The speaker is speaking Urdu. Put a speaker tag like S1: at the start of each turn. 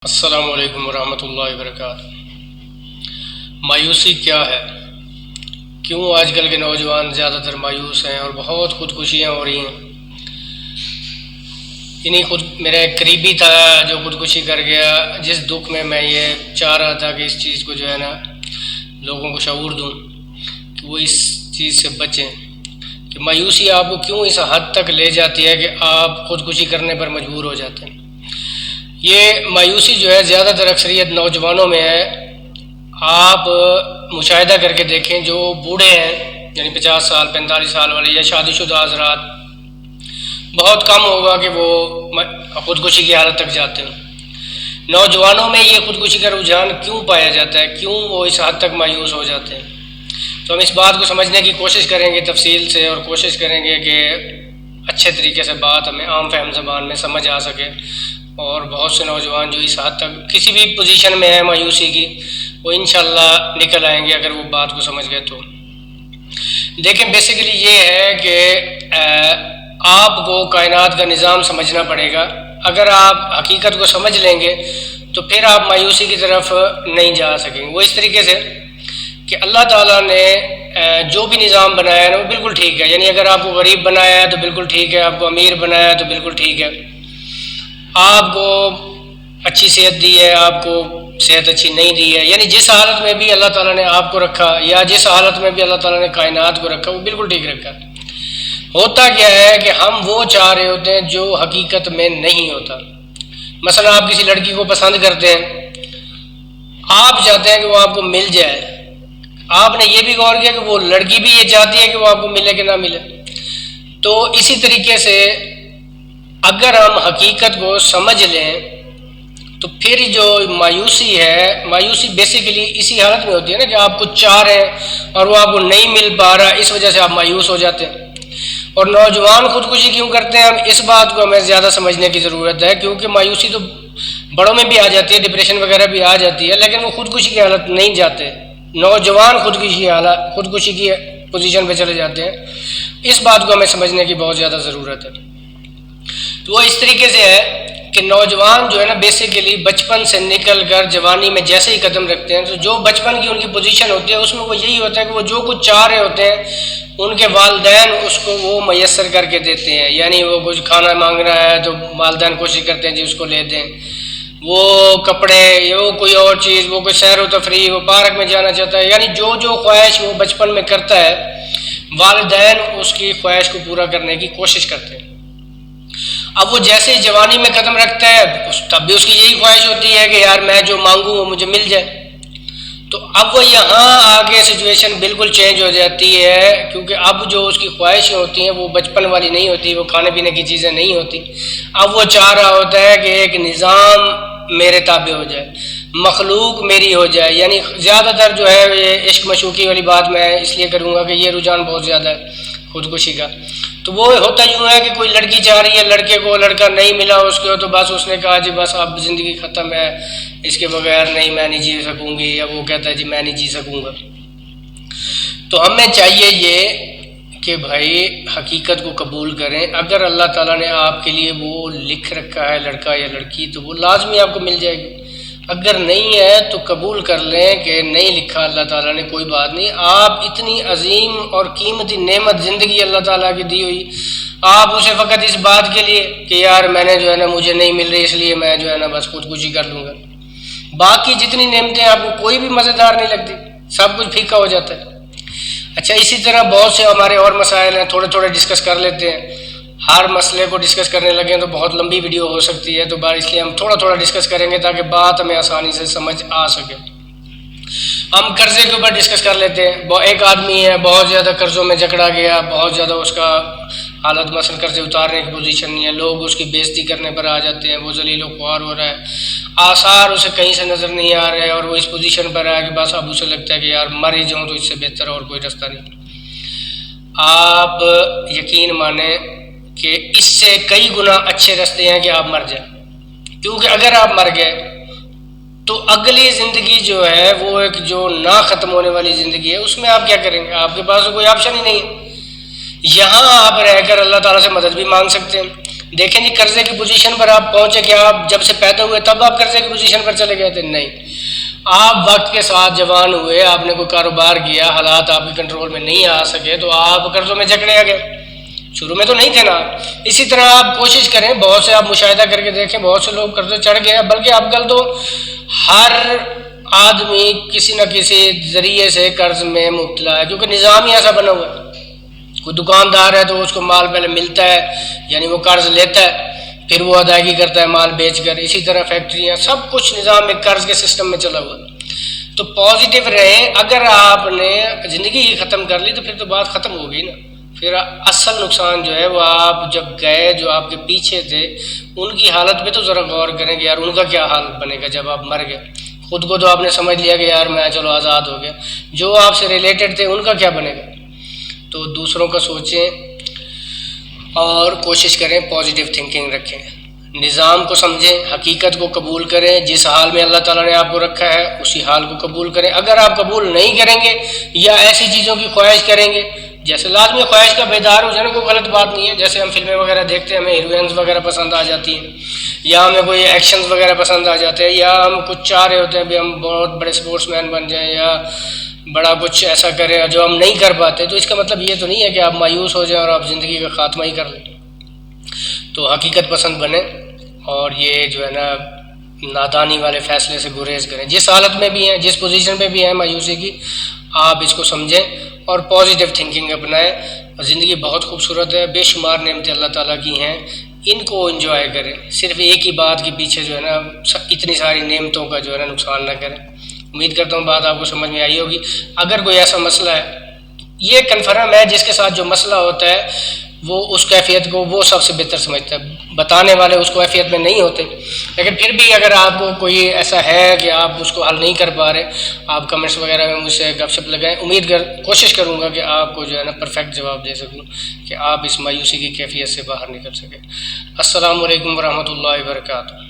S1: السلام علیکم ورحمۃ اللہ وبرکاتہ۔ مایوسی کیا ہے؟ کیوں آج کل کے نوجوان زیادہ تر مایوس ہیں اور بہت خودکشیاں ہو رہی ہیں؟ میرا ایک قریبی تھا جو خودکشی کر گیا، جس دکھ میں میں یہ چاہ رہا تھا کہ اس چیز کو جو ہے نا لوگوں کو شعور دوں کہ وہ اس چیز سے بچیں کہ مایوسی آپ کو کیوں اس حد تک لے جاتی ہے کہ آپ خودکشی کرنے پر مجبور ہو جاتے ہیں۔ یہ مایوسی جو ہے زیادہ تر اکثریت نوجوانوں میں ہے۔ آپ مشاہدہ کر کے دیکھیں، جو بوڑھے ہیں یعنی 50 سال 45 سال والے یا شادی شدہ حضرات، بہت کم ہوگا کہ وہ خودکشی کی حالت تک جاتے ہیں۔ نوجوانوں میں یہ خودکشی کا رجحان کیوں پایا جاتا ہے؟ کیوں وہ اس حد تک مایوس ہو جاتے ہیں؟ تو ہم اس بات کو سمجھنے کی کوشش کریں گے تفصیل سے، اور کوشش کریں گے کہ اچھے طریقے سے بات ہمیں عام فہم زبان میں سمجھ آ سکے، اور بہت سے نوجوان جو اس حد تک کسی بھی پوزیشن میں ہیں مایوسی کی، وہ انشاءاللہ نکل آئیں گے اگر وہ بات کو سمجھ گئے۔ تو دیکھیں، بیسیکلی یہ ہے کہ آپ کو کائنات کا نظام سمجھنا پڑے گا۔ اگر آپ حقیقت کو سمجھ لیں گے تو پھر آپ مایوسی کی طرف نہیں جا سکیں گے۔ وہ اس طریقے سے کہ اللہ تعالیٰ نے جو بھی نظام بنایا ہے نا وہ بالکل ٹھیک ہے۔ یعنی اگر آپ کو غریب بنایا ہے تو بالکل ٹھیک ہے، آپ کو امیر بنایا ہے تو بالکل ٹھیک ہے، آپ کو اچھی صحت دی ہے، آپ کو صحت اچھی نہیں دی ہے، یعنی جس حالت میں بھی اللہ تعالیٰ نے آپ کو رکھا یا جس حالت میں بھی اللہ تعالیٰ نے کائنات کو رکھا، وہ بالکل ٹھیک رکھا۔ ہوتا کیا ہے کہ ہم وہ چاہ رہے ہوتے ہیں جو حقیقت میں نہیں ہوتا۔ مثلا آپ کسی لڑکی کو پسند کرتے ہیں، آپ چاہتے ہیں کہ وہ آپ کو مل جائے، آپ نے یہ بھی غور کیا کہ وہ لڑکی بھی یہ چاہتی ہے کہ وہ آپ کو ملے کہ نہ ملے۔ تو اسی طریقے سے اگر ہم حقیقت کو سمجھ لیں تو پھر جو مایوسی ہے، مایوسی بیسیکلی اسی حالت میں ہوتی ہے نا کہ آپ کچھ چاہ رہے ہیں اور وہ آپ کو نہیں مل پا رہا، اس وجہ سے آپ مایوس ہو جاتے ہیں۔ اور نوجوان خودکشی کیوں کرتے ہیں، ہم اس بات کو ہمیں زیادہ سمجھنے کی ضرورت ہے، کیونکہ مایوسی تو بڑوں میں بھی آ جاتی ہے، ڈپریشن وغیرہ بھی آ جاتی ہے، لیکن وہ خودکشی کی حالت نہیں جاتے۔ نوجوان خودکشی کی پوزیشن پہ چلے جاتے ہیں۔ اس بات کو ہمیں سمجھنے کی بہت زیادہ ضرورت ہے۔ تو وہ اس طریقے سے ہے کہ نوجوان جو ہے نا بیسیکلی بچپن سے نکل کر جوانی میں جیسے ہی قدم رکھتے ہیں، تو جو بچپن کی ان کی پوزیشن ہوتی ہے اس میں وہ یہی ہوتا ہے کہ وہ جو کچھ چاہ رہے ہوتے ہیں ان کے والدین اس کو وہ میسر کر کے دیتے ہیں۔ یعنی وہ کچھ کھانا مانگ رہا ہے تو والدین کوشش کرتے ہیں جی اس کو لے دیں، وہ کپڑے، وہ کوئی اور چیز، وہ کوئی سیر و تفریح، وہ پارک میں جانا چاہتا ہے، یعنی جو جو خواہش وہ بچپن میں کرتا ہے والدین اس کی خواہش کو پورا کرنے کی کوشش کرتے ہیں۔ اب وہ جیسے ہی جوانی میں قدم رکھتا ہے تب بھی اس کی یہی خواہش ہوتی ہے کہ یار میں جو مانگوں وہ مجھے مل جائے۔ تو اب وہ یہاں آگے سچویشن بالکل چینج ہو جاتی ہے، کیونکہ اب جو اس کی خواہشیں ہوتی ہیں وہ بچپن والی نہیں ہوتی، وہ کھانے پینے کی چیزیں نہیں ہوتی۔ اب وہ چاہ رہا ہوتا ہے کہ ایک نظام میرے تابع ہو جائے، مخلوق میری ہو جائے۔ یعنی زیادہ تر جو ہے یہ عشق مشوقی والی بات میں اس لیے کروں گا کہ یہ رجحان بہت زیادہ ہے خودکشی کا۔ تو وہ ہوتا یوں ہے کہ کوئی لڑکی چاہ رہی ہے لڑکے کو، لڑکا نہیں ملا اس کو، تو بس اس نے کہا جی بس اب زندگی ختم ہے، اس کے بغیر نہیں میں نہیں جی سکوں گی، یا وہ کہتا ہے جی میں نہیں جی سکوں گا۔ تو ہمیں چاہیے یہ کہ بھائی حقیقت کو قبول کریں۔ اگر اللہ تعالیٰ نے آپ کے لیے وہ لکھ رکھا ہے لڑکا یا لڑکی تو وہ لازمی آپ کو مل جائے گی۔ اگر نہیں ہے تو قبول کر لیں کہ نہیں لکھا اللہ تعالیٰ نے، کوئی بات نہیں۔ آپ اتنی عظیم اور قیمتی نعمت زندگی اللہ تعالیٰ کی دی ہوئی، آپ اسے فقط اس بات کے لیے کہ یار میں نے جو ہے نا مجھے نہیں مل رہی اس لیے میں جو ہے نا بس خودکشی کر لوں گا۔ باقی جتنی نعمتیں آپ کو کوئی بھی مزیدار نہیں لگتی، سب کچھ پھیکا ہو جاتا ہے۔ اچھا، اسی طرح بہت سے ہمارے اور مسائل ہیں، تھوڑے تھوڑے ڈسکس کر لیتے ہیں۔ ہر مسئلے کو ڈسکس کرنے لگیں تو بہت لمبی ویڈیو ہو سکتی ہے، تو اس لیے ہم تھوڑا تھوڑا ڈسکس کریں گے تاکہ بات ہمیں آسانی سے سمجھ آ سکے۔ ہم قرضے کے اوپر ڈسکس کر لیتے ہیں۔ ایک آدمی ہے بہت زیادہ قرضوں میں جکڑا گیا، بہت زیادہ اس کا حالت مثلا قرضے اتارنے کی پوزیشن نہیں ہے، لوگ اس کی بےزتی کرنے پر آ جاتے ہیں، وہ ذلیل و خوار ہو رہا ہے، آثار اسے کہیں سے نظر نہیں آ رہے، اور وہ اس پوزیشن پر آیا کہ بس اب اسے لگتا ہے کہ یار مر ہی جاؤں تو اس سے بہتر اور کوئی رستہ نہیں۔ آپ یقین مانیں کہ اس سے کئی گنا اچھے راستے ہیں کہ آپ مر جائیں، کیونکہ اگر آپ مر گئے تو اگلی زندگی جو ہے وہ ایک جو نہ ختم ہونے والی زندگی ہے، اس میں آپ کیا کریں گے؟ آپ کے پاس کوئی آپشن ہی نہیں ہے۔ یہاں آپ رہ کر اللہ تعالیٰ سے مدد بھی مانگ سکتے ہیں، دیکھیں جی قرضے کی پوزیشن پر آپ پہنچے کہ آپ جب سے پیدا ہوئے تب آپ قرضے کی پوزیشن پر چلے گئے تھے؟ نہیں، آپ وقت کے ساتھ جوان ہوئے، آپ نے کوئی کاروبار کیا، حالات آپ کے کنٹرول میں نہیں آ سکے تو آپ قرضوں میں جکڑے آ گئے، شروع میں تو نہیں تھے نا۔ اسی طرح آپ کوشش کریں، بہت سے آپ مشاہدہ کر کے دیکھیں، بہت سے لوگ قرضے چڑھ گئے، بلکہ اب کل تو ہر آدمی کسی نہ کسی ذریعے سے قرض میں مبتلا ہے، کیونکہ نظام ہی ایسا بنا ہوا ہے۔ کوئی دکاندار ہے تو اس کو مال پہلے ملتا ہے، یعنی وہ قرض لیتا ہے، پھر وہ ادائیگی کرتا ہے مال بیچ کر۔ اسی طرح فیکٹریاں، سب کچھ نظام میں قرض کے سسٹم میں چلا ہوا ہے۔ تو پازیٹیو رہیں، اگر آپ نے زندگی ہی ختم کر لی تو پھر تو بات ختم ہو گئی نا۔ پھر اصل نقصان جو ہے وہ آپ جب گئے، جو آپ کے پیچھے تھے ان کی حالت پہ تو ذرا غور کریں کہ یار ان کا کیا حال بنے گا جب آپ مر گئے۔ خود کو تو آپ نے سمجھ لیا کہ یار میں چلو آزاد ہو گیا، جو آپ سے ریلیٹڈ تھے ان کا کیا بنے گا؟ تو دوسروں کا سوچیں اور کوشش کریں پازیٹیو تھنکنگ رکھیں، نظام کو سمجھیں، حقیقت کو قبول کریں، جس حال میں اللہ تعالیٰ نے آپ کو رکھا ہے اسی حال کو قبول کریں۔ اگر آپ قبول نہیں کریں گے یا ایسی چیزوں کی خواہش کریں گے، جیسے لازمی خواہش کا بیدار ہو جانا کوئی غلط بات نہیں ہے، جیسے ہم فلمیں وغیرہ دیکھتے ہیں، ہمیں ہیروئنز وغیرہ پسند آ جاتی ہیں، یا ہمیں کوئی ایکشنز وغیرہ پسند آ جاتے ہیں، یا ہم کچھ چاہ رہے ہوتے ہیں بھی ہم بہت بڑے سپورٹس مین بن جائیں یا بڑا کچھ ایسا کریں جو ہم نہیں کر پاتے، تو اس کا مطلب یہ تو نہیں ہے کہ آپ مایوس ہو جائیں اور آپ زندگی کا خاتمہ ہی کر لیں۔ تو حقیقت پسند بنیں اور یہ جو ہے نا نادانی والے فیصلے سے گریز کریں، جس حالت میں بھی ہیں، جس پوزیشن پہ بھی ہیں مایوسی کی، آپ اس کو سمجھیں اور پازیٹیو تھنکنگ اپنائیں۔ زندگی بہت خوبصورت ہے، بے شمار نعمتیں اللہ تعالیٰ کی ہیں، ان کو انجوائے کریں، صرف ایک ہی بات کے پیچھے جو ہے نا اتنی ساری نعمتوں کا جو ہے نا نقصان نہ کریں۔ امید کرتا ہوں بات آپ کو سمجھ میں آئی ہوگی۔ اگر کوئی ایسا مسئلہ ہے، یہ کنفرم ہے جس کے ساتھ جو مسئلہ ہوتا ہے وہ اس کیفیت کو وہ سب سے بہتر سمجھتا ہے، بتانے والے اس کو کیفیت میں نہیں ہوتے، لیکن پھر بھی اگر آپ کو کوئی ایسا ہے کہ آپ اس کو حل نہیں کر پا رہے، آپ کمنٹس وغیرہ میں مجھ سے گپ شپ لگائیں، کوشش کروں گا کہ آپ کو جو ہے نا پرفیکٹ جواب دے سکوں کہ آپ اس مایوسی کی کیفیت سے باہر نکل سکیں۔ السلام علیکم ورحمۃ اللہ وبرکاتہ۔